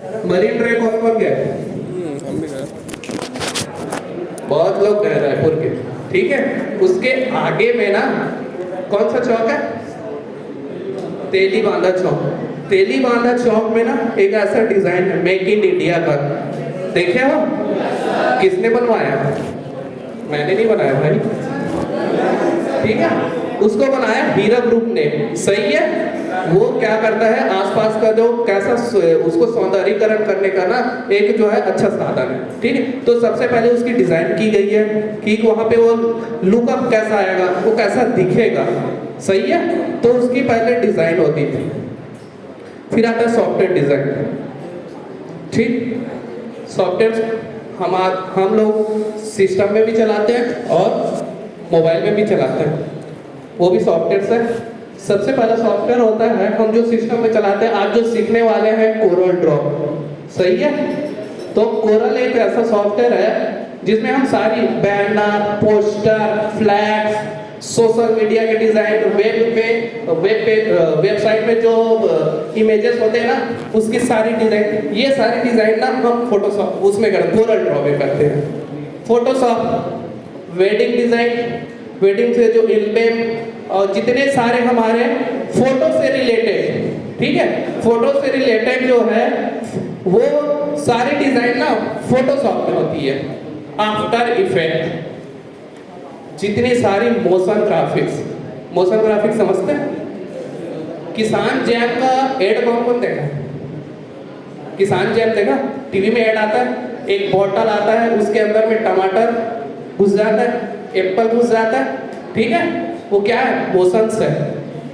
Marine drive कौन कौन गया है? हम भी गए। बहुत लोग गए रायपुर के, ठीक है। उसके आगे में ना कौन सा चौक है? तेली बांधा चौक। तेली बांधा चौक में ना एक ऐसा डिजाइन है मेक इन इंडिया का, देखे हो? किसने बनवाया? मैंने नहीं बनाया भाई, ठीक है। उसको बनाया हीरा ग्रुप ने, सही है। वो क्या करता है, आसपास का जो कैसा उसको सौंदर्यीकरण करने का ना एक जो है अच्छा साधन है, ठीक है। तो सबसे पहले उसकी डिजाइन की गई है कि वहां पे वो लुकअप कैसा आएगा, वो कैसा दिखेगा, सही है। तो उसकी पहले डिजाइन होती थी, फिर आता है सॉफ्टवेयर डिजाइन, ठीक। सॉफ्टवेयर हम लोग सिस्टम में भी चलाते हैं और मोबाइल में भी चलाते हैं, वो भी सॉफ्टवेयर है। सबसे पहला सॉफ्टवेयर होता है हम जो सिस्टम में चलाते हैं, आज जो सीखने वाले हैं कोरल ड्रॉ, सही है। तो कोरल एक ऐसा सॉफ्टवेयर है जिसमें हम सारी banner, poster, flex, social media के डिजाइन, वेबसाइट में जो इमेजेस होते हैं ना, उसकी सारी डिजाइन, ये सारी डिजाइन ना हम फोटोशॉप उसमें करते, कोरल ड्रॉ में करते हैं। फोटोशॉप वेडिंग डिजाइन, वेडिंग से जो एल्बम और जितने सारे हमारे फोटो से रिलेटेड, ठीक है, फोटो से रिलेटेड जो है वो सारी डिजाइन ना फोटोशॉप में होती है। आफ्टर इफेक्ट, जितनी सारी मोशन ग्राफिक्स समझते हैं? किसान जैम का एड कौन कौन देखा? किसान जैम देखा? टीवी में एड आता है, एक बॉटल आता है, उसके अंदर में टमाटर घुस जाता है, एप्पल घुस जाता है, ठीक है। वो क्या है? मोशंस है,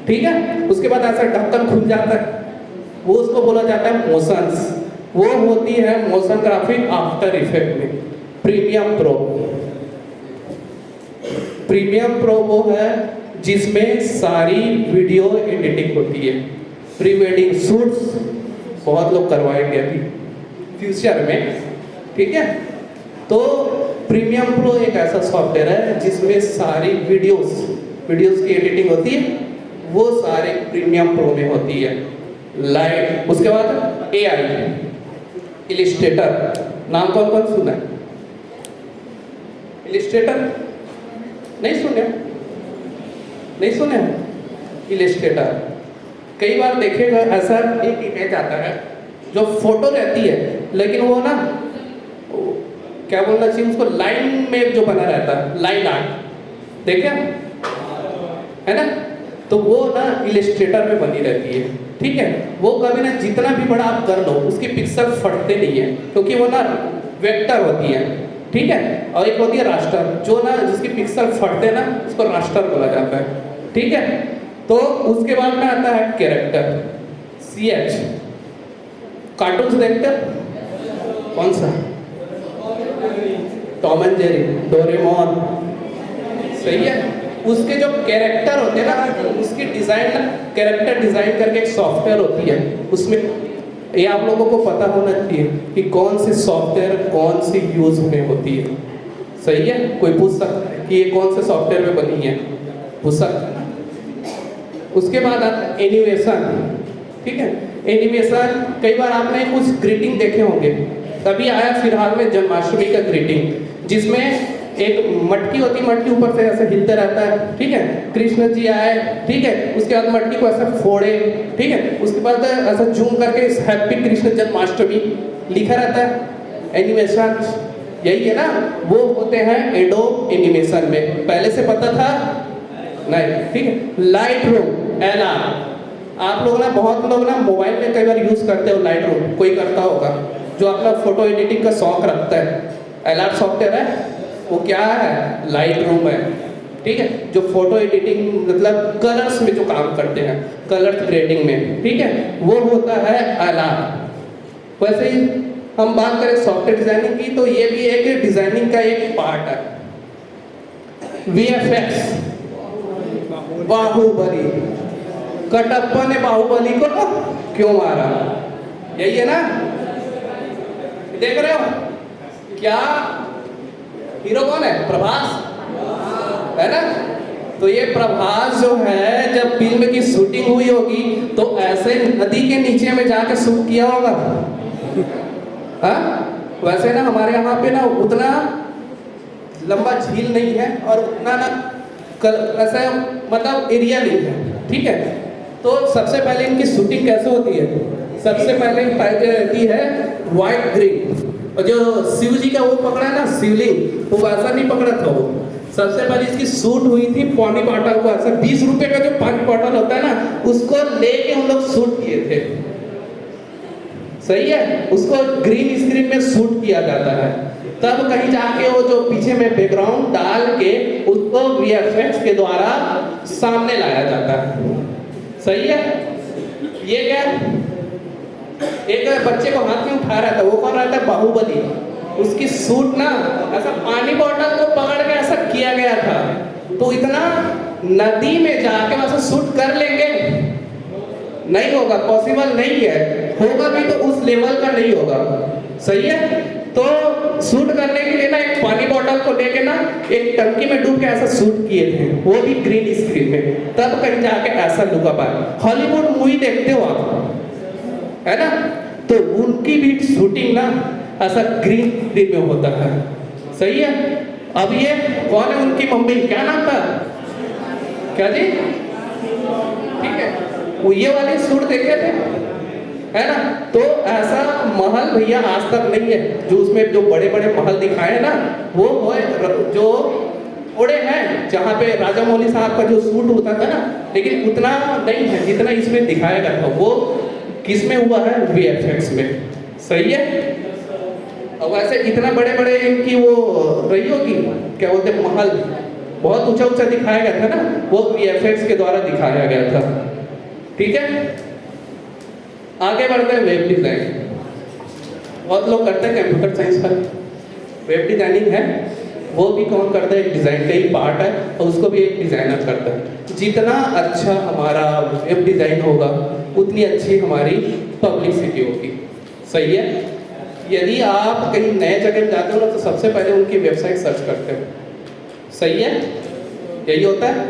ठीक है। उसके बाद ऐसा ढक्कन खुल जाता है, वो उसको बोला जाता है मोशंस। वो होती है मोशन ग्राफिक आफ्टर इफेक्ट में। प्रीमियम प्रो वो है जिसमें सारी वीडियो एडिटिंग होती है, प्री वेडिंग शूट्स बहुत लोग करवाएंगे अभी फ्यूचर में, ठीक है। तो प्रीमियम प्रो एक ऐसा सॉफ्टवेयर है जिसमें सारी वीडियोस की एडिटिंग होती है, वो सारे प्रीमियम प्रो में होती है। लाइट, उसके बाद एआई, इलिस्ट्रेटर, नाम कौन कौन सुना है? इलिस्ट्रेटर नहीं सुने? इलिस्ट्रेटर कई बार देखेगा, ऐसा एक इमेज आता है जो फोटो रहती है लेकिन वो ना क्या बोलना चाहिए उसको, लाइन में जो बना रहता है, लाइन आर्ट, देखे है ना? तो वो ना इलिस्ट्रेटर में बनी रहती है, ठीक है। वो कभी ना जितना भी बड़ा आप कर लो उसकी पिक्सल फटते नहीं है, क्योंकि वो ना वेक्टर होती है, ठीक है। और एक होती है रास्टर, जो ना जिसकी पिक्सल फटते ना उसको रास्टर बोला जाता है, ठीक है। तो उसके बाद में आता है कैरेक्टर, CH। कार्टून्स देखते हो? कौन सा? टॉम एंड जेरी, डोरेमोन, सही है। उसके जो कैरेक्टर होते हैं ना, उसकी डिजाइन, कैरेक्टर डिजाइन करके एक सॉफ्टवेयर होती है, उसमें ये आप लोगों को पता होना चाहिए कि कौन सी सॉफ्टवेयर कौन सी यूज में होती है, सही है। कोई पूछ सकता है कि ये कौन से सॉफ्टवेयर में बनी है, पूछ सकता है। उसके बाद आता है एनिमेशन, ठीक है। एनिमेशन कई बार आपने कुछ ग्रीटिंग देखे होंगे, तभी आया फिलहाल में जन्माष्टमी का ग्रीटिंग, जिसमें एक मटकी होती, मटकी ऊपर से ऐसे हिलते रहता है, ठीक है। कृष्ण जी आए, ठीक है, उसके बाद मटकी को ऐसे फोड़े, ठीक है, उसके बाद ऐसा जूम करके हैप्पी कृष्ण जन्माष्टमी लिखा रहता है। एनिमेशन यही है ना, वो होते हैं एडोब एनिमेशन में। पहले से पता था नहीं, ठीक है। लाइट रूम, आप लोग ना, बहुत लोग ना मोबाइल में कई बार यूज करते हो लाइट रूम, कोई करता होगा जो अपना फोटो एडिटिंग का शौक रखता है। एलआर सॉफ्टवेयर है, वो क्या है? लाइट रूम है, ठीक है। जो फोटो एडिटिंग मतलब कलर्स में जो काम करते हैं, कलर ग्रेडिंग में, ठीक है, वो होता है एलआर। वैसे ही हम बात करें सॉफ्टवेयर डिजाइनिंग की, तो ये भी एक डिजाइनिंग का एक पार्ट है। VFX, बाहुबली, कटप्पा ने बाहुबली को क्यों मारा? यही है ना, देख रहे हो क्या? हीरो कौन है? प्रभास, है ना? तो ये प्रभास जो है, जब फिल्म की शूटिंग हुई होगी तो ऐसे नदी के नीचे में जाकर शूट किया होगा, हाँ, वैसे ना हमारे यहाँ पे ना उतना लंबा झील नहीं है और उतना ना ऐसा मतलब एरिया नहीं है, ठीक है। तो सबसे पहले इनकी शूटिंग कैसे होती है, सबसे पहले रहती है व्हाइट ग्रीन, और जो शिव जी का वो पकड़ा ना शिवलिंग, वो वैसा नहीं पकड़ा था वो। सबसे पहले इसकी शूट हुई थी पानी बॉटल को, ऐसा 20 रुपए का जो पानी बॉटल होता है ना, उसको लेके हम लोग शूट किए थे, सही है। उसको ग्रीन स्क्रीन में शूट किया जाता है, तब कहीं जाके वो जो पीछे में बैकग्राउंड डाल के उसको वीएफएक्स के द्वारा सामने लाया जाता है, सही है। ये क्या, एक बच्चे को हाथ में उठा रहा था, वो कौन रहता है, बाहुबली। उसकी शूट ना ऐसा पानी बॉटल को पकड़ के ऐसा किया गया था। तो इतना नदी में जाके वैसे शूट कर लेंगे, नहीं होगा, पॉसिबल नहीं है, होगा भी तो उस लेवल का नहीं होगा, सही है। तो शूट करने के लिए ना एक पानी बॉटल को लेके ना एक टंकी में डूब के ऐसा शूट किए थे, वो भी ग्रीन स्क्रीन में, तब कहीं जाके ऐसा लुक अप आया। हॉलीवुड मूवी देखते हो आप, है ना, तो उनकी भी शूटिंग ना ऐसा ग्रीन स्क्रीन में होता है, सही है। अब ये कौन है, उनकी मम्मी, क्या नाम था, क्या जी, ठीक है, वो ये वाले सूट देखे थे, है ना। तो ऐसा महल भैया आज तक नहीं है, जो उसमें जो बड़े बड़े महल दिखाए ना, वो जो थोड़े हैं जहाँ पे राजा मौली साहब का जो सूट होता था ना, लेकिन उतना नहीं है जितना इसमें दिखाया गया था। वो किस में हुआ है, वीएफएक्स में, सही है। अब वैसे इतना बड़े बड़े इनकी वो रही होगी, क्या बोलते महल, बहुत ऊंचा ऊंचा दिखाया गया था ना, वो वीएफएक्स के द्वारा दिखाया गया था, ठीक है। आगे बढ़ते हैं वेब डिजाइन। बहुत लोग करते हैं कंप्यूटर साइंस पर, वेब डिजाइनिंग है, वो भी कौन करता है, एक डिजाइन का ही पार्ट है, और उसको भी एक डिजाइनर करता है। जितना अच्छा हमारा वेब डिजाइन होगा उतनी अच्छी हमारी पब्लिसिटी होगी, सही है। यदि आप कहीं नए जगह जाते हो ना, तो सबसे पहले उनकी वेबसाइट सर्च करते हो, सही है, यही होता है।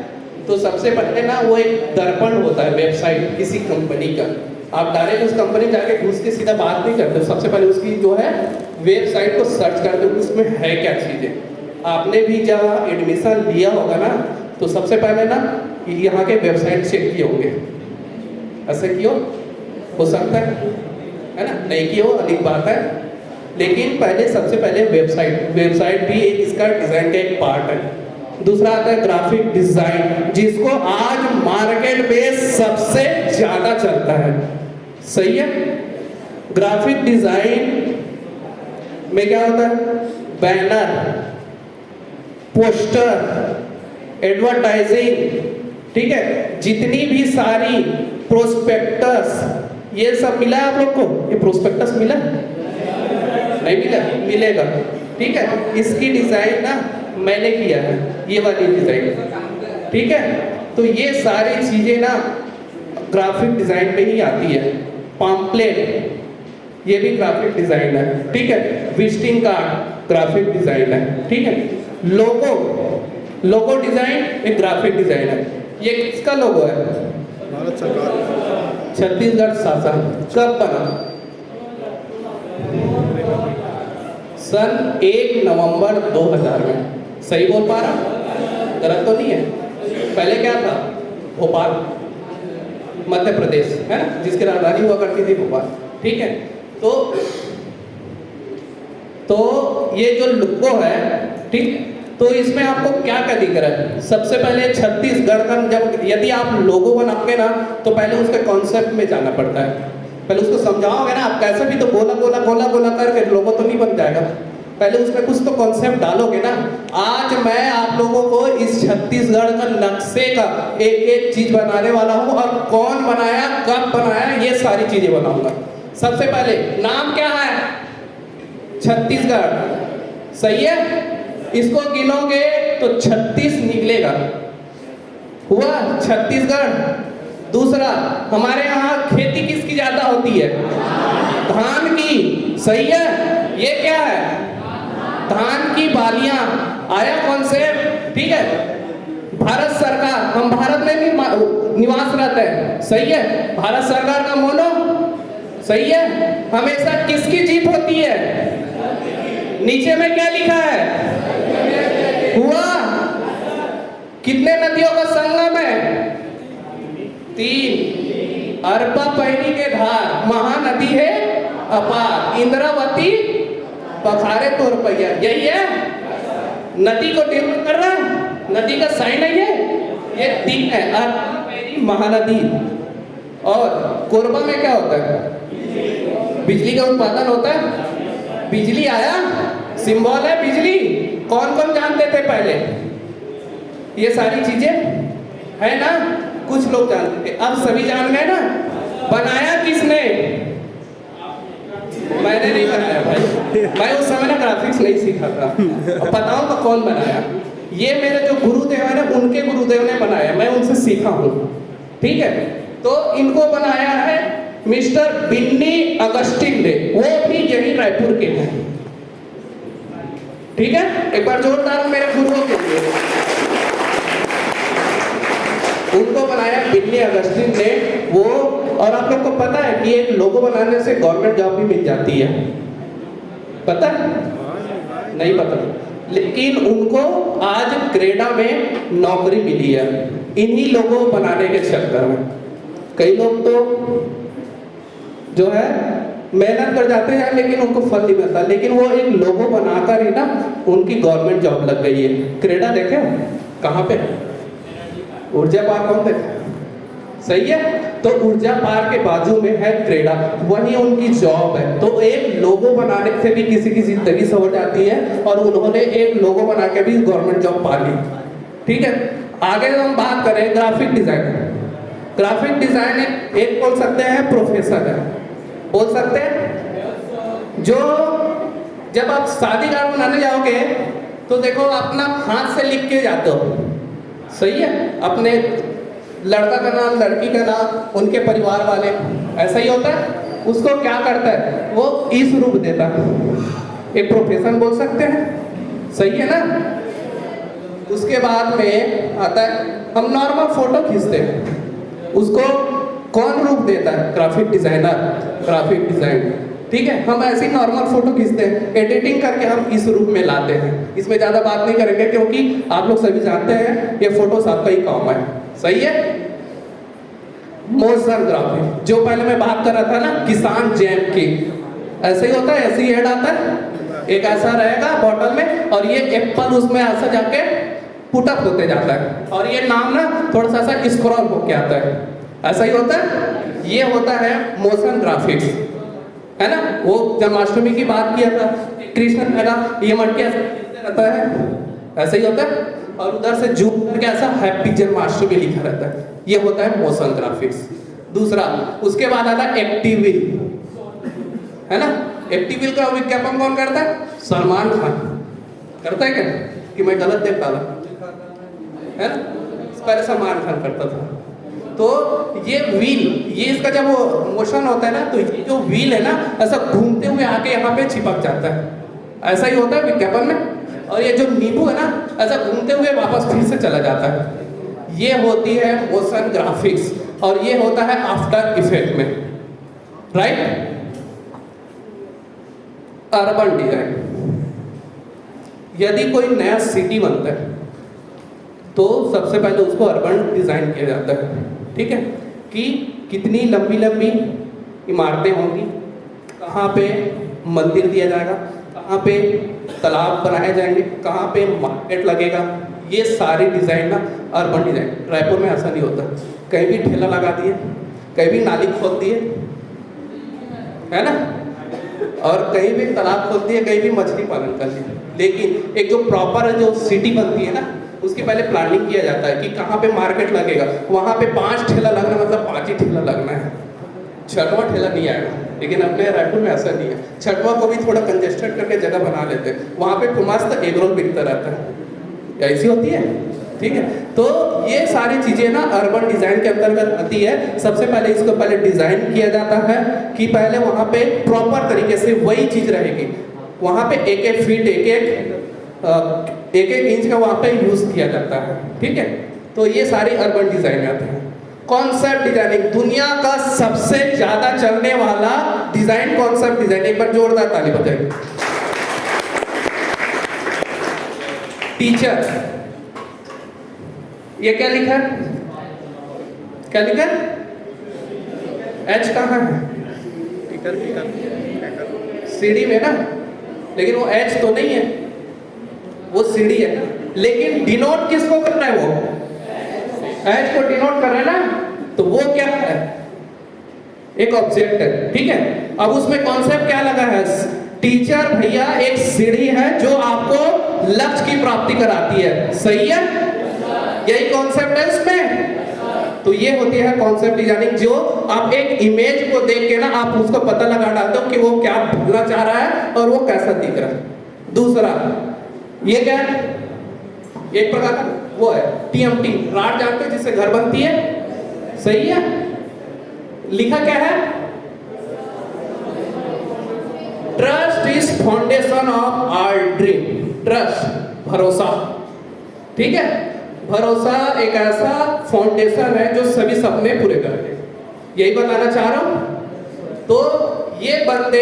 तो सबसे पहले ना वो एक दर्पण होता है वेबसाइट किसी कंपनी का, आप डायरेक्ट उस कंपनी में जाके घुस के सीधा बात नहीं करते, सबसे पहले उसकी जो है वेबसाइट को सर्च करते हो, उसमें है क्या चीज़ें। आपने भी जब एडमिशन लिया होगा ना, तो सबसे पहले ना यहाँ के वेबसाइट चेक किए होंगे, ऐसे किए हो सकता है ना, नहीं किए हो अलग बात है, लेकिन पहले सबसे पहले वेबसाइट भी एक इसका डिज़ाइन का एक पार्ट है। दूसरा आता है ग्राफिक डिजाइन, जिसको आज मार्केट में सबसे ज्यादा चलता है, सही है। ग्राफिक डिजाइन में क्या होता है, बैनर, पोस्टर, एडवर्टाइजिंग, ठीक है, जितनी भी सारी प्रोस्पेक्टस, ये सब मिला है आप लोग को, ये प्रोस्पेक्टस मिला नहीं मिला, मिलेगा, ठीक है। इसकी डिजाइन ना मैंने किया है, ये वाली डिजाइन, ठीक है। तो ये सारी चीजें ना ग्राफिक डिजाइन में ही आती है। पम्पलेट, ये भी ग्राफिक डिजाइन है, ठीक है। विजिटिंग कार्ड ग्राफिक डिजाइन है, ठीक है। लोगो डिजाइन एक ग्राफिक डिजाइन है। ये किसका लोगो है, भारत सरकार, छत्तीसगढ़ शासन, कब बना, सन 1 नवंबर 2000 में, सही बोल पा रहा, गलत तो नहीं है। पहले क्या था, भोपाल, मध्य प्रदेश, है ना, जिसकी राजधानी हुआ करती थी भोपाल, ठीक है। तो ये जो लोगो है, ठीक, तो इसमें आपको क्या क्या दिख रहा है। सबसे पहले छत्तीसगढ़ का, जब यदि आप लोगो बनाओगे ना, तो पहले उसके कॉन्सेप्ट में जाना पड़ता है, पहले उसको समझाओगे ना आप, कैसे भी तो गोला करके लोगो तो नहीं बन जाएगा, पहले उसमें कुछ तो कॉन्सेप्ट डालोगे ना। आज मैं आप लोगों को इस छत्तीसगढ़ का नक्शे का एक एक चीज बनाने वाला हूँ, और कौन बनाया, कब बनाया, ये सारी चीजें बनाऊंगा। सबसे पहले नाम क्या है, छत्तीसगढ़, सही है। इसको गिनोगे तो 36 निकलेगा, हुआ छत्तीसगढ़। दूसरा, हमारे यहाँ खेती किसकी ज्यादा होती है, धान की, सही है। ये क्या है, धान की बालियां, आया कॉन्सेप्ट, ठीक है। भारत सरकार, हम भारत में भी निवास रहते हैं, सही है। भारत सरकार का मोनो, सही है। हमेशा किसकी जीत होती है? नीचे में क्या लिखा है? हुआ। कितने नदियों का संगम है? 3। अरबा पैनी के धार, महानदी है अपार, इंद्रावती पखारे तो रुपया। यही है नदी को डिनोट कर रहा है, नदी का साइन है ये 3 है, अरबा पैनी महानदी। और कोरबा में क्या होता है? बिजली का उत्पादन होता है। बिजली आया, सिंबल है बिजली। कौन कौन जानते थे पहले? ये सारी चीजें है ना, कुछ लोग जानते थे, अब सभी जान गए ना। बनाया किसने? मैंने नहीं बनाया भाई, मैं उस समय ना ग्राफिक्स नहीं सीखा था। अब बताऊं तो कौन बनाया? ये मेरे जो गुरुदेव है ना, उनके गुरुदेव ने बनाया, मैं उनसे सीखा हूँ। ठीक है, तो इनको बनाया है मिस्टर बिन्नी अगस्टिन ने, वो भी यही रायपुर के हैं। ठीक है, एक बार जोरदार मेरे गुरुओं के लिए। उनको बनाया बिन्नी अगस्टिन ने वो। और आप लोग को पता है कि एक लोगो बनाने से गवर्नमेंट जॉब भी मिल जाती है? पता है? नहीं पता, लेकिन उनको आज क्रेडा में नौकरी मिली है इन्हीं लोगो बनाने के चक्कर में। कई लोग तो जो है मेहनत कर जाते हैं लेकिन उनको फल नहीं मिलता, लेकिन वो एक लोगो बनाकर ही ना उनकी गवर्नमेंट जॉब लग गई है। क्रेडा देखे कहाँ पे? ऊर्जा पार्क कौन देखे? सही है, तो ऊर्जा पार्क के बाजू में है क्रेडा, वही उनकी जॉब है। तो एक लोगो बनाने से भी किसी की जिंदगी संवर जाती है, और उन्होंने एक लोगो बना के भी गवर्नमेंट जॉब पा ली। ठीक है, आगे हम बात करें ग्राफिक डिजाइनर। ग्राफिक डिजाइनर एक बोल सकते हैं प्रोफेसर है, बोल सकते हैं। जो जब आप शादी कार्ड बनाने जाओगे तो देखो अपना हाथ से लिख के जाते हो, सही है, अपने लड़का का नाम, लड़की का नाम, उनके परिवार वाले, ऐसा ही होता है। उसको क्या करता है, वो इस रूप देता है, एक प्रोफेशन बोल सकते हैं, सही है ना। उसके बाद में आता है हम नॉर्मल फोटो खींचते हैं, उसको कौन रूप देता है? Graphic designer, graphic design. ठीक है, हम ऐसे ही नॉर्मल फोटो खींचते हैं, एडिटिंग करके हम इस रूप में लाते हैं। इसमें ज्यादा बात नहीं करेंगे क्योंकि आप लोग सभी जानते हैं ये फोटोस आपका ही काम है, सही है। मोशन ग्राफिक, जो पहले मैं बात कर रहा था ना किसान जैम की, ऐसे ही होता है, ऐसे ही ऐड आता है, एक ऐसा रहेगा बॉटल में और ये एप्पल उसमें ऐसा जाके पुटअप होते जाता है, और ये नाम ना थोड़ा सा ऐसा स्क्रॉल होके आता है, ऐसा ही होता है। ये होता है मोशन ग्राफिक्स, है ना। वो जन्माष्टमी की बात किया था, कृष्ण लगा ये मटके रहता है, ऐसा ही होता है, और उधर से जूम करके ऐसा हैप्पी जन्माष्टमी लिखा रहता है, ये होता है मोशन ग्राफिक्स। दूसरा, उसके बाद आता है एक्टिविल, है ना। एक्टिविल का विज्ञापन कौन करता है? सलमान खान करता है क्या? कि मैं गलत देख डाला है ना, पहले सलमान खान करता था। तो ये व्हील, ये इसका जब वो मोशन होता है ना, तो ये जो व्हील है ना ऐसा घूमते हुए आके यहाँ पे चिपक जाता है, ऐसा ही होता है विज्ञापन में। और ये जो नींबू है ना ऐसा घूमते हुए वापस फिर से चला जाता है, ये होती है मोशन ग्राफिक्स, और ये होता है आफ्टर इफेक्ट में, राइट। अर्बन डिजाइन, यदि कोई नया सिटी बनता है तो सबसे पहले उसको अर्बन डिजाइन किया जाता है, ठीक है, कि कितनी लंबी लंबी इमारतें होंगी, कहाँ पे मंदिर दिया जाएगा, कहाँ पे तालाब बनाए जाएंगे, कहाँ पे मार्केट लगेगा, ये सारी डिजाइन ना अर्बन डिजाइन। रायपुर में ऐसा नहीं होता, कहीं भी ठेला लगा दिए, कहीं भी नाली खोद दिए, है ना, और कहीं भी तालाब खोद दिए, कहीं भी मछली पालन कर दिए। लेकिन एक जो प्रॉपर जो सिटी बनती है ना, उसकी पहले प्लानिंग किया जाता है कि कहाँ पे मार्केट लगेगा, वहाँ पे 5 ठेला लगना मतलब 5 ही ठेला लगना है, 6वां ठेला नहीं आएगा। लेकिन अपने रायपुर में ऐसा नहीं है, 6वां को भी थोड़ा कंजेस्टेड करके जगह बना लेते हैं, वहाँ पे मस्त एग रोल बिकता रहता है, ऐसी होती है, ठीक है। तो ये सारी चीज़ें ना अर्बन डिज़ाइन के अंतर्गत आती है। सबसे पहले इसको पहले डिज़ाइन किया जाता है कि पहले वहाँ पे प्रॉपर तरीके से वही चीज़ रहेगी, वहाँ पे 1-1 फीट 1-1 इंच का वहाँ पे यूज़ किया जाता है, ठीक है। तो ये सारी अर्बन डिज़ाइन आते हैं। कॉन्सेप्ट डिजाइनिंग दुनिया का सबसे ज्यादा चलने वाला डिजाइन कॉन्सेप्ट डिजाइन। एक बार जोरदार ताली बजाइए। टीचर, ये क्या लिखा है? क्या लिखा है? एच कहाँ है? सीडी में ना, लेकिन वो एच तो नहीं है, वो सीडी है। लेकिन डिनोट किसको कर रहा है? वो एच को डिनोट कर रहा है ना, तो वो क्या है? एक ऑब्जेक्ट है, ठीक है। अब उसमें कॉन्सेप्ट क्या लगा है? टीचर भैया एक सीढ़ी है जो आपको लक्ष्य की प्राप्ति कराती है, सही है? यही कॉन्सेप्ट है उसमें। तो ये होती है कॉन्सेप्ट डिजाइनिंग, जो आप एक इमेज को देख के ना आप उसका पता लगा डालते हो कि वो क्या बोलना चाह रहा है और वो कैसा दिख रहा है। दूसरा, ये क्या है? एक प्रकार का वो है टीएमटी, राड जानते हैं जिससे घर बनती है, सही है? लिखा क्या है? Trust is foundation of our dream. Trust, भरोसा, ठीक है। भरोसा एक ऐसा फाउंडेशन है जो सभी सपने पूरे करते हैं, यही बताना चाह रहा हूं। तो ये बंदे,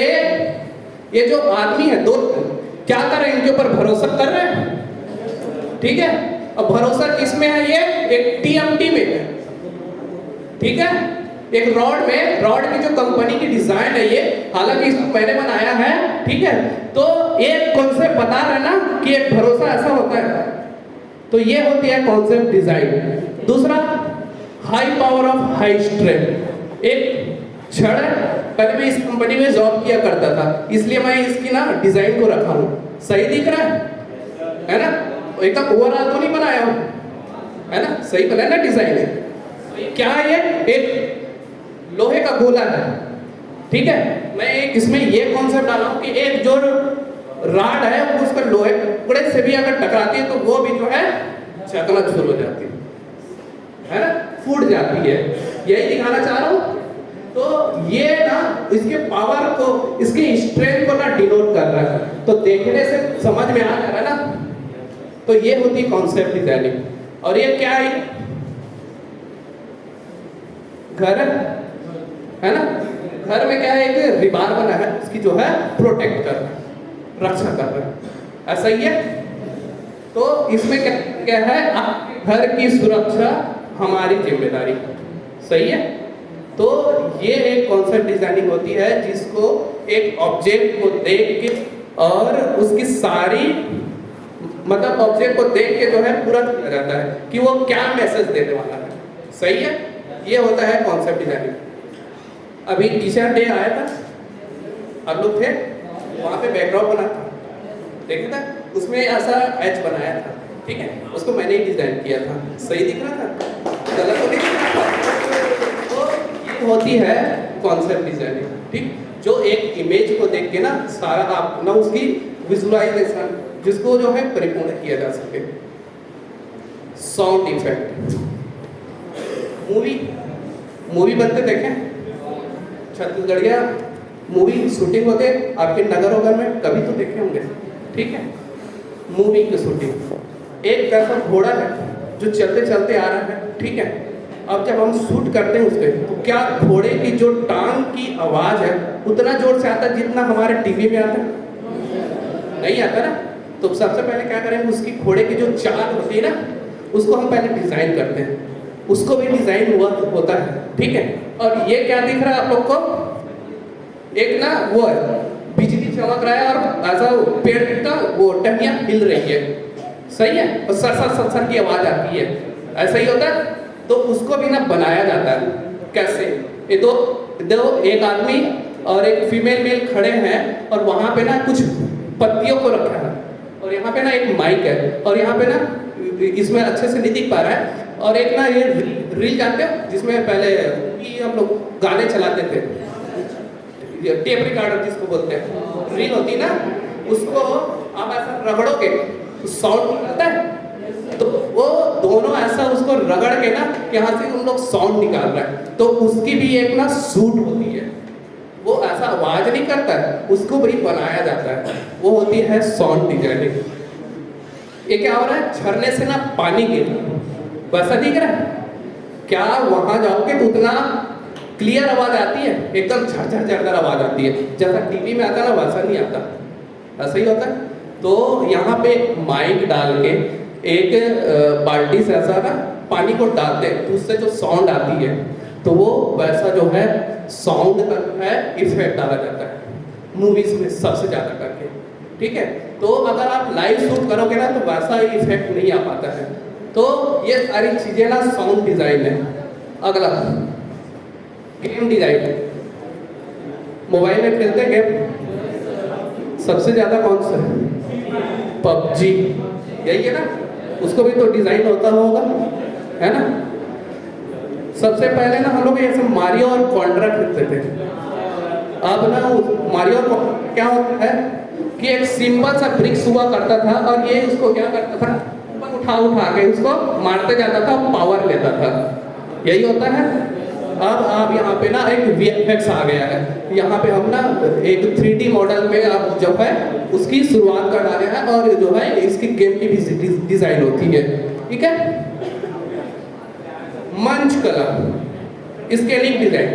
ये जो आदमी है, दो क्या कर रहे हैं? इनके ऊपर भरोसा कर रहे हैं, ठीक है। अब भरोसा किसमें है? ये एक टीएमटी में है, ठीक है। एक रॉड में, रॉड की जो कंपनी की डिजाइन है ये, हालांकि इसको मैंने बनाया है, ठीक है। तो एक कॉन्सेप्ट बता रहा है ना कि एक भरोसा ऐसा होता है, तो ये होती है कॉन्सेप्ट डिजाइन। दूसरा, high power of high strength. एक क्षण, पहले मैं इस कंपनी में जॉब किया करता था, इसलिए मैं इसकी ना डिजाइन को रखा हूं। सही दिख रहा है ना? एकदम ओवरऑल तो नहीं बनाया हूं, है ना? सही बनाया ना डिजाइन है। क्या है ये? एक लोहे का गोला है, ठीक है। मैं एक इसमें ये कॉन्सेप्ट डाला हूं कि एक जो राड है वो उसका लोहे टुकड़े से भी अगर टकराती है तो वो भी जो है चकनाचूर हो जाती है ना, फूट जाती है। यही दिखाना चाह रहा हूं। तो ये ना इसके पावर को, इसके स्ट्रेंथ को ना डिनोट कर रहा है, तो देखने से समझ में आ जा रहा है ना। तो ये होती है कॉन्सेप्ट डिजाइनिंग। और ये क्या है? घर है ना, घर में क्या है? एक रिबार बना है, उसकी जो है प्रोटेक्ट कर रहा है, रक्षा कर रहा है, ऐसा ही है। तो इसमें क्या क्या है? घर की सुरक्षा हमारी जिम्मेदारी, सही है। तो ये एक कॉन्सेप्ट डिजाइनिंग होती है जिसको एक ऑब्जेक्ट को देख के और उसकी सारी, मतलब ऑब्जेक्ट को देख के जो है पूरा किया जाता है कि वो क्या मैसेज देने वाला है, सही है। ये होता है कॉन्सेप्ट डिजाइनिंग। अभी टीचर डे आया था, आप लोग थे वहाँ पे, बैकड्रॉप बना था, देखा था? उसमें ऐसा एच बनाया था, ठीक है। उसको मैंने ही डिजाइन किया था, सही दिख रहा था, गलत तो नहीं दिख रहा था। तो ये होती है कॉन्सेप्ट डिजाइनिंग, ठीक। जो एक इमेज को देख के ना सारा आप ना उसकी विजुअलाइजेशन, जिसको जो है परिपूर्ण किया जा सके। साउंड इफेक्ट, मूवी बनते देखें, छत्तीसगढ़िया मूवी शूटिंग होते आपके नगर वगर में कभी तो देखे होंगे, ठीक है। मूवी की शूटिंग, एक ऐसा घोड़ा है जो चलते चलते आ रहा है, ठीक है। अब जब हम शूट करते हैं उसके, तो क्या घोड़े की जो टांग की आवाज है उतना जोर से आता है जितना हमारे टीवी में आता है? नहीं आता ना। तो सबसे पहले क्या करेंगे? उसकी घोड़े की जो चाल होती है ना, उसको हम पहले डिजाइन करते हैं, उसको भी डिजाइन हुआ होता है, ठीक है। और ये क्या दिख रहा है आप लोग को? एक ना वो है, बिजली चमक रहा है और ऐसा पेड़ का वो टहनियां हिल रही है, सही है, और सर की आवाज आती है, ऐसा ही होता है। तो उसको भी ना बनाया जाता है। कैसे? ये दो एक आदमी और एक फीमेल मेल खड़े हैं और वहां पे ना कुछ पत्तियों को रखा है, और यहाँ पे ना एक माइक है, और यहाँ पे ना, इसमें अच्छे से नहीं दिख पा रहा है, और एक ना ये रील जानते हो जिसमें पहले हम लोग गाने चलाते थे, टेप रिकॉर्डर जिसको बोलते हैं, रील होती ना, उसको आप ऐसा रगड़ोगे तो साउंड निकलता है। तो वो दोनों ऐसा उसको रगड़ के ना यहाँ से उन लोग साउंड निकाल रहे हैं, तो उसकी भी एक ना सूट होती है, वो ऐसा आवाज नहीं करता है, उसको भी बनाया जाता है, वो होती है साउंड डिजाइनिंग। ये क्या हो रहा है? झरने से ना पानी गिर रहा है, वैसा दिख रहा है, क्या वहां जाओगे तो उतना क्लियर आवाज आती है? एकदम झरझर झरझर आवाज आती है, जैसा टीवी में आता है ना वैसा नहीं आता, ऐसा ही होता है। तो यहाँ पे माइक डाल के एक बाल्टी से ऐसा ना पानी को डालते हैं, तो उससे जो साउंड आती है तो वो वैसा जो है साउंड का है इफेक्ट डाला जाता है मूवीज में सबसे ज्यादा करके, ठीक है। तो अगर आप लाइव शूट करोगे ना तो वैसा इफेक्ट नहीं आ पाता है। तो ये सारी चीजें ना साउंड डिजाइन है। अगला गेम डिजाइन, मोबाइल में खेलते गेम सबसे ज्यादा कौन सा है? पबजी, यही है ना, उसको भी तो डिजाइन होता होगा, है ना। सबसे पहले ना हम लोग ऐसे मारियो और कॉन्ट्रा खेलते थे। अब ना मारियो और क्या होता है कि एक सिंपल सा ब्रिक्स हुआ करता था और ये उसको क्या करता था, ऊपर उठा उठा के उसको मारते जाता था, पावर लेता था, यही होता है। अब आप यहाँ पे ना एक VFX आ गया है, यहाँ पे हम ना एक 3D मॉडल में आप जो है उसकी शुरुआत कर रहे हैं और जो है इसकी गेम की भी डिजाइन होती है, ठीक है। मंच कला, स्केलिंग डिजाइन,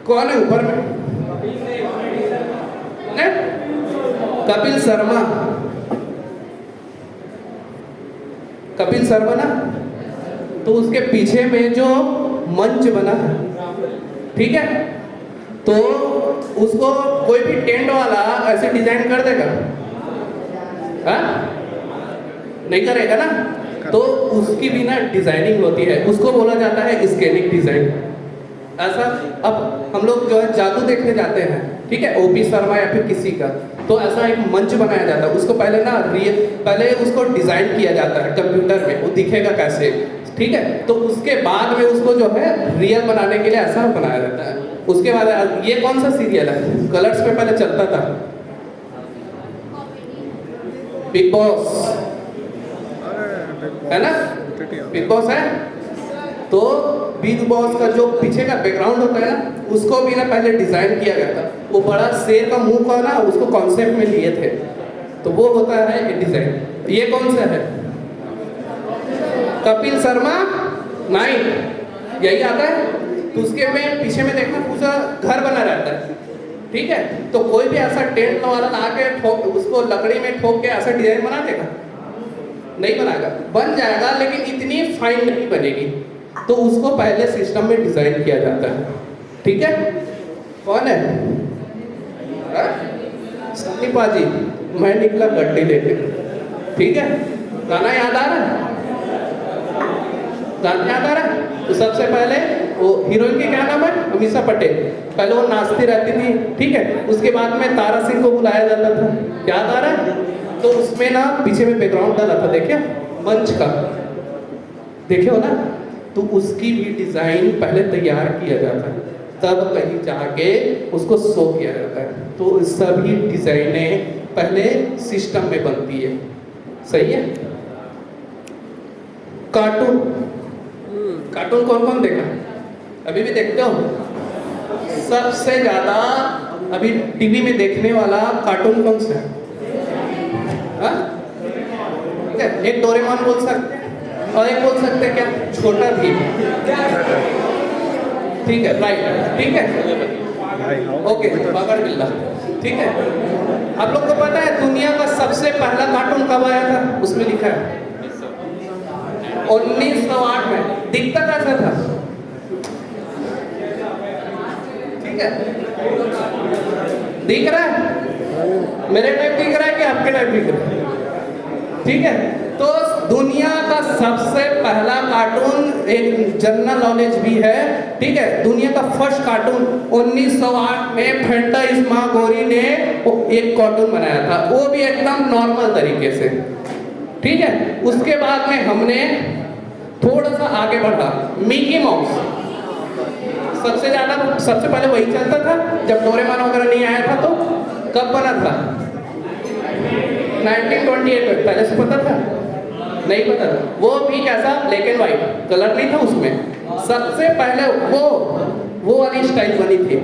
कौन है ऊपर में? कपिल शर्मा, कपिल शर्मा ना, तो उसके पीछे में जो मंच बना है, ठीक है, तो उसको कोई भी टेंट वाला ऐसे डिजाइन कर देगा? हाँ? नहीं करेगा ना। तो उसकी भी ना डिजाइनिंग होती है, उसको बोला जाता है स्केलिंग डिजाइन। ऐसा अब हम लोग जो है जादू देखने जाते हैं, ठीक है, OP शर्मा या फिर किसी का, तो ऐसा एक मंच बनाया जाता है, उसको पहले ना पहले उसको डिजाइन किया जाता है कंप्यूटर में, वो दिखेगा कैसे, ठीक है। तो उसके बाद में उसको जो है रियल बनाने के लिए ऐसा बनाया जाता है। उसके बाद ये कौन सा सीरियल है, कलर्स पे पहले चलता था, बिग बॉस, है ना, बिग बॉस है। तो बिग बॉस का जो पीछे का बैकग्राउंड होता है ना, उसको भी ना पहले डिजाइन किया गया था। वो बड़ा शेर का मुंह का ना उसको कॉन्सेप्ट में लिए थे, तो वो होता है ये डिजाइन। ये कौन सा है? कपिल शर्मा, नहीं, यही आता है। तो उसके में पीछे में देखना पूरा घर बना रहता है, ठीक है। तो कोई भी ऐसा टेंट वाला ला के ठोक, उसको लकड़ी में ठोक के ऐसा डिजाइन बना देगा? नहीं बनाएगा, बन जाएगा लेकिन इतनी फाइन नहीं बनेगी। तो उसको पहले सिस्टम में डिजाइन किया जाता है, ठीक है। कौन है? सन्नी पाजी, मैं निकला गड्डी लेके, ठीक है। गाना याद आ रहा है? गाना याद आ रहा है? तो सबसे पहले वो हीरोइन की क्या नाम है? अमीषा पटेल। पहले वो नाचती रहती थी, ठीक है। उसके बाद में तारा सिंह को बुलाया जाता था, याद आ रहा है? तो उसमें ना पीछे में बैकग्राउंड डाला था, देखिए मंच का, देखे हो ना। तो उसकी भी डिजाइन पहले तैयार किया जाता है, तब कहीं जाके उसको शो किया जाता है। तो सभी डिजाइनें पहले सिस्टम में बनती है, सही है। कार्टून, कार्टून कौन कौन देखा? अभी भी देखते हो? सबसे ज्यादा अभी टीवी में देखने वाला कार्टून कौन सा है? ठीक है, एक डोरेमोन बोल सकते हैं और एक बोल सकते हैं क्या, छोटा भीम, ठीक है, राइट, ठीक है, ओके, पकड़ बिल्ला, ठीक है। आप लोग को पता है दुनिया का सबसे पहला कार्टून कब आया था? उसमें लिखा है 1908 में। दिखता कैसा था? ठीक है, दिख रहा है? मेरे टाइप दिख रहा है कि आपके टाइप दिख रहा है? ठीक है। तो दुनिया का सबसे पहला कार्टून, एक जनरल नॉलेज भी है, ठीक है, दुनिया का फर्स्ट कार्टून 1908 में फैंटास्मागोरी ने एक कार्टून बनाया था, वो भी एकदम नॉर्मल तरीके से, ठीक है। उसके बाद में हमने थोड़ा सा आगे बढ़ा, मिकी माउस सबसे ज्यादा, सबसे पहले वही चलता था जब डोरेमोन वगैरह नहीं आया था। तो कब बना था? 1928 में। पहले से पता था? नहीं पता था। वो भी कैसा, ब्लैक एंड व्हाइट, कलर नहीं था उसमें। सबसे पहले वो वाली स्टाइल बनी थी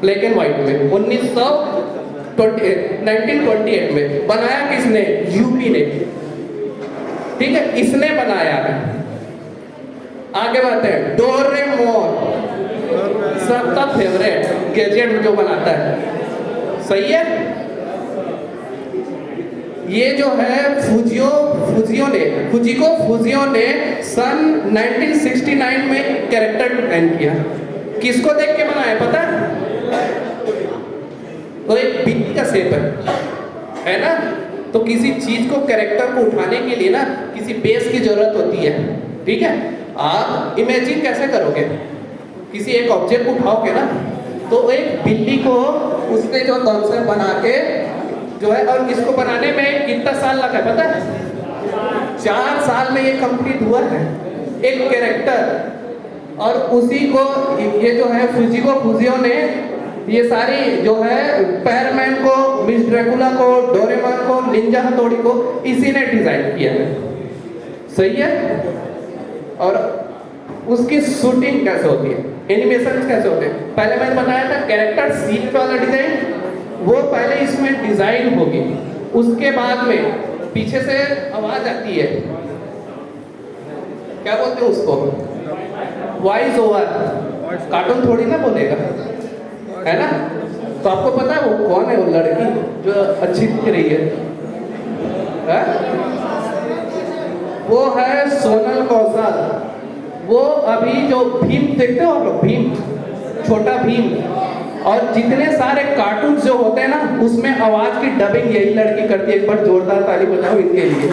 ब्लैक एंड व्हाइट में 1928 में। बनाया किसने? यूपी ने, ठीक है, इसने बनाया है। आगे बढ़ते हैं, डोरेमोन, सबका फेवरेट गैजेट जो बनाता है, सही है। ये जो है फुजियो ने सन 1969 में कैरेक्टर डिजाइन किया। किसको देख के बनाया पता है? तो एक बिल्ली का शेप है ना। तो किसी चीज को, कैरेक्टर को उठाने के लिए ना किसी बेस की जरूरत होती है, ठीक है। आप इमेजिन कैसे करोगे? किसी एक ऑब्जेक्ट को उठाओगे ना, तो एक बिल्ली को उसने जो कॉन्सेप्ट बना के जो है, और इसको बनाने में कितना साल लगा पता है? 4 साल में ये कंप्लीट हुआ है, एक कैरेक्टर। और उसी को ये जो है फुजियो ने ये सारी जो है पैरमैन को, मिस ड्रैकुला को, डोरेमोन को, निंजा हथौड़ी को इसी ने डिजाइन किया है, सही है। और उसकी शूटिंग कैसे होती है, एनिमेशन कैसे होते हैं, पहले मैंने बताया था कैरेक्टर सीट वाला डिजाइन, वो पहले इसमें डिजाइन होगी, उसके बाद में पीछे से आवाज आती है, क्या बोलते हैं उसको, वॉइस ओवर। कार्टून थोड़ी ना बोलेगा, है ना। तो आपको पता है वो कौन है, वो लड़की जो अच्छी दिख रही है? वो है सोनल कौशल। वो अभी जो भीम देखते हो आप लोग, भीम, छोटा भीम, और जितने सारे कार्टून जो होते हैं ना, उसमें आवाज की डबिंग यही लड़की करती है। एक बार जोरदार ताली बजाओ इनके लिए,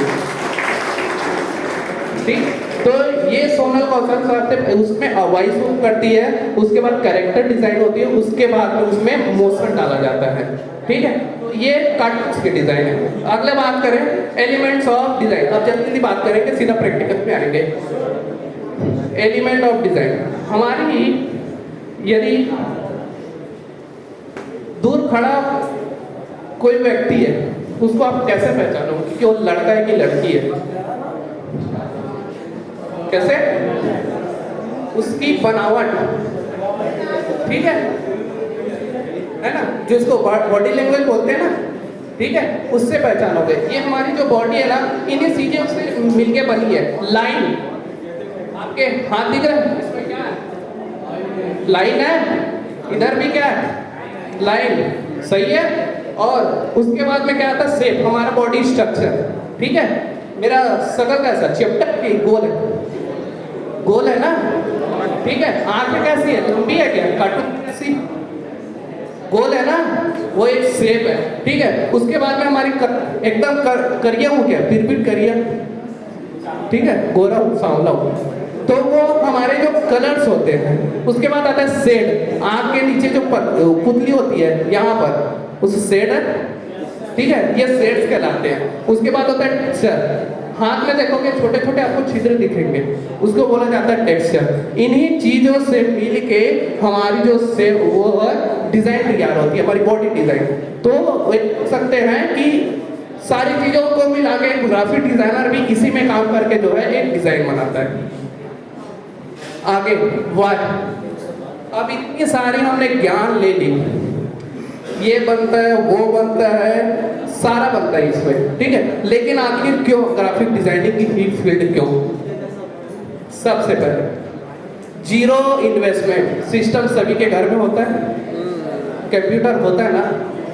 ठीक। तो ये सोनल कौशल साहब से उसमें वॉइस ओवर करती है, उसके बाद कैरेक्टर डिजाइन होती है, उसके बाद में उसमें मोशन डाला जाता है, ठीक है। तो ये कार्टून्स के डिजाइन है। अगले बात करें एलिमेंट्स ऑफ डिजाइन। अब जल्दी बात करेंगे, सीधा प्रैक्टिकल पे आएंगे। एलिमेंट ऑफ डिजाइन, हमारी यदि दूर खड़ा कोई व्यक्ति है, उसको आप कैसे पहचानोगे कि वो लड़का है कि लड़की है? कैसे? उसकी बनावट, ठीक है ना, जिसको बॉडी लैंग्वेज बोलते हैं ना, ठीक है, उससे पहचानोगे। ये हमारी जो बॉडी है ना, इन्हीं चीजों से मिलके बनी है। लाइन, आपके हाथ दिख रहे हैं, इसमें क्या है? लाइन है। इधर भी क्या है? लाइन, सही है। और उसके बाद में क्या आता है? शेप, हमारा बॉडी स्ट्रक्चर, ठीक है। मेरा शकल कैसा? चैप्टर की गोल है, गोल है ना, ठीक है। आंखें कैसी है? लंबी है क्या? कार्टून कैसी? गोल है ना, वो एक शेप है, ठीक है। उसके बाद में हमारी एकदम करिया हो गया, फिर करिया, ठीक है, गोरा हो, सांवला हो। तो वो हमारे जो कलर्स होते हैं। उसके बाद आता है शेड, आंख के नीचे जो पुतली होती है यहाँ पर, उस शेड है, ठीक है, ये शेड्स कहलाते हैं। उसके बाद होता है टेक्सचर, हाथ में देखोगे छोटे छोटे आपको छिद्र दिखेंगे, उसको बोला जाता है टेक्सचर। इन्हीं चीजों से मिल के हमारी जो शेप, वो डिजाइन तैयार होती है, हमारी बॉडी डिजाइन। तो देख सकते हैं कि सारी चीजों को मिला के ग्राफिक डिजाइनर भी इसी में काम करके जो है एक डिजाइन बनाता है। आगे वाई, अब इतनी सारी हमने ज्ञान ले ली, ये बनता है, वो बनता है, सारा बनता है इसमें, ठीक है। लेकिन आखिर क्यों ग्राफिक डिजाइनिंग की ही फील्ड क्यों? सबसे पहले जीरो इन्वेस्टमेंट सिस्टम सभी के घर में होता है। कंप्यूटर होता है ना,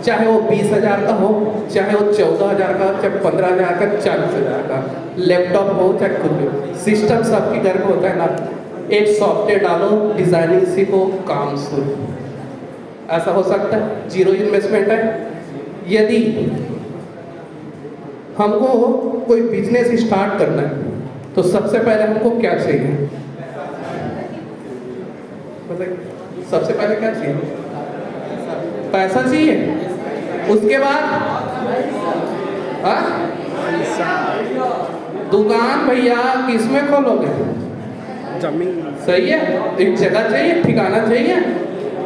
चाहे वो 20,000 का हो, चाहे वो 14,000 का, चाहे 15,000 का, 40,000 का, लैपटॉप हो चाहे कुछ भी, सिस्टम सबके घर में होता है ना। एक सॉफ्टवेयर डालो, डिजाइनिंग सीखो, काम शुरू, ऐसा हो सकता है। जीरो इन्वेस्टमेंट है। यदि हमको कोई बिजनेस स्टार्ट करना है, तो सबसे पहले हमको क्या चाहिए? सबसे पहले क्या चाहिए? पैसा चाहिए। उसके बाद दुकान भैया किसमें खोलोगे? जमीन, सही है, एक जगह चाहिए, ठिकाना चाहिए।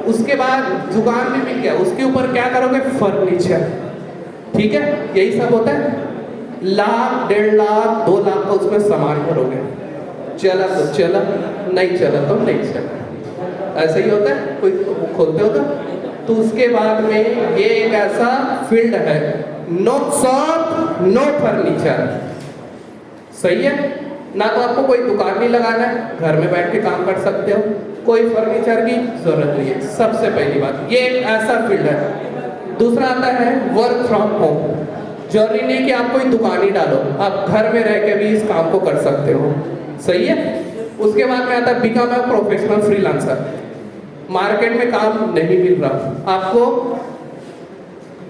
उसके बाद दुकान भी मिल गया, उसके ऊपर क्या करोगे? फर्नीचर, ठीक है, यही सब होता है। लाख, 1.5 लाख, 2 लाख का उसमें सामान भरोगे, चला तो चला, नहीं चला तो नहीं चला, ऐसा ही होता है। कोई खोलते होगा। तो उसके बाद में ये एक ऐसा फील्ड है, नो शॉप नो फर्नीचर, सही है। ना तो आपको कोई दुकान नहीं लगाना है, घर में बैठ के काम कर सकते हो, कोई फर्नीचर की जरूरत नहीं है। सबसे पहली बात, ये एक ऐसा फील्ड है। दूसरा आता है वर्क फ्रॉम होम। जरूरी नहीं कि आप कोई दुकान ही डालो, आप घर में रह के भी इस काम को कर सकते हो। सही है। उसके बाद में आता है become a professional freelancer. Market में काम नहीं मिल रहा, आपको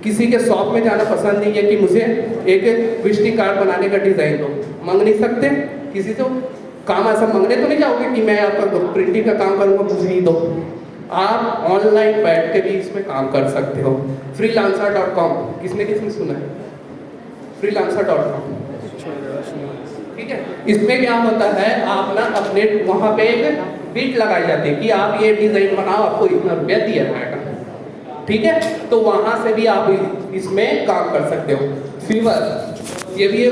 किसी के शॉप में जाना पसंद नहीं है कि मुझे एक विजिटिंग कार्ड बनाने का डिजाइन दो, मांग नहीं सकते किसी से काम। ऐसा मांगने तो नहीं जाओगे कि मैं आपका प्रिंटिंग का काम करूंगा, मुझे ही दो। आप ऑनलाइन बैठ के भी इसमें काम कर सकते हो। freelancer.com किसने सुना है? freelancer.com, ठीक है। इसमें क्या होता है, आप ना अपने वहां पे एक बिट लगाई जाती है कि आप ये डिजाइन बनाओ, आपको इतना रुपया दिया जाएगा, ठीक है। तो वहां से भी आप इसमें काम कर सकते हो। फीवर, ये भी